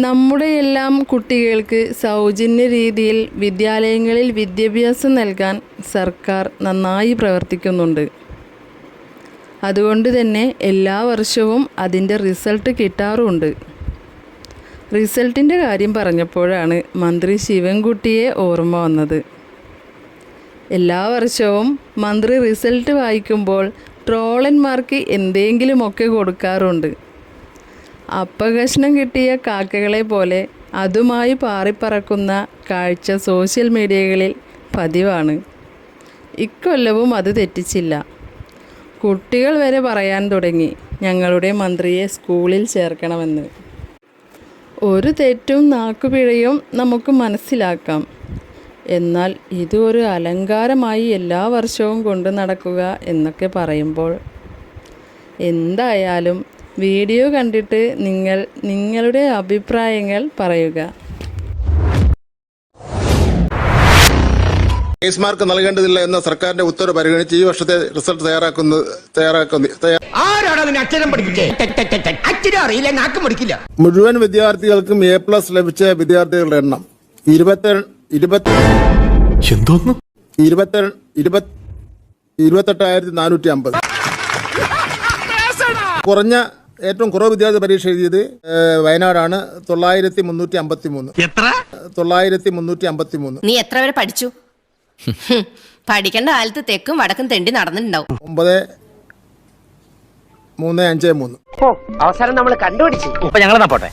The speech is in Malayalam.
നമ്മുടെ എല്ലാം കുട്ടികൾക്ക് സൗജന്യ രീതിയിൽ വിദ്യാലയങ്ങളിൽ വിദ്യാഭ്യാസം നൽകാൻ സർക്കാർ നന്നായി പ്രവർത്തിക്കുന്നുണ്ട്. അതുകൊണ്ട് തന്നെ എല്ലാ വർഷവും അതിൻ്റെ റിസൾട്ട് കിട്ടാറുമുണ്ട്. റിസൾട്ടിൻ്റെ കാര്യം പറഞ്ഞപ്പോഴാണ് മന്ത്രി ശിവൻകുട്ടിയെ ഓർമ്മ വന്നത്. എല്ലാ വർഷവും മന്ത്രി റിസൾട്ട് വായിക്കുമ്പോൾ ട്രോളന്മാർക്ക് എന്തെങ്കിലുമൊക്കെ കൊടുക്കാറുണ്ട്. അപ്പകഷ്ണം കിട്ടിയ കാക്കകളെ പോലെ അതുമായി പാറിപ്പറക്കുന്ന കാഴ്ച സോഷ്യൽ മീഡിയകളിൽ പതിവാണ്. ഇക്കൊല്ലവും അത് തെറ്റിച്ചില്ല. കുട്ടികൾ വരെ പറയാൻ തുടങ്ങി ഞങ്ങളുടെ മന്ത്രിയെ സ്കൂളിൽ ചേർക്കണമെന്ന്. ഒരു തെറ്റും നാക്കുപിഴയും നമുക്ക് മനസ്സിലാക്കാം. എന്നാൽ ഇത് ഒരു അലങ്കാരമായി എല്ലാ വർഷവും കൊണ്ടു നടക്കുക എന്നൊക്കെ പറയുമ്പോൾ എന്തായാലും വീഡിയോ കണ്ടിട്ട് നിങ്ങളുടെ അഭിപ്രായങ്ങൾ പറയുക. ഗ്രേസ് മാർക്ക് നൽകേണ്ടതില്ല എന്ന സർക്കാരിന്റെ ഉത്തരവ് പരിഗണിച്ച് ഈ വർഷത്തെ റിസൾട്ട് മുഴുവൻ വിദ്യാർത്ഥികൾക്കും A+ ലഭിച്ച വിദ്യാർത്ഥികളുടെ എണ്ണം 28,450. ഏറ്റവും കുറവ് വിദ്യാർത്ഥി പരീക്ഷ എഴുതിയത് വയനാടാണ്. 9,353. നീ എത്ര വരെ പഠിച്ചു? പഠിക്കേണ്ട കാലത്ത് തെക്കും വടക്കും തെണ്ടി നടന്നിട്ടുണ്ടാവും. 9,353. അവസാനം നമ്മൾ കണ്ടുപിടിച്ചു. ഞങ്ങൾ പോട്ടെ.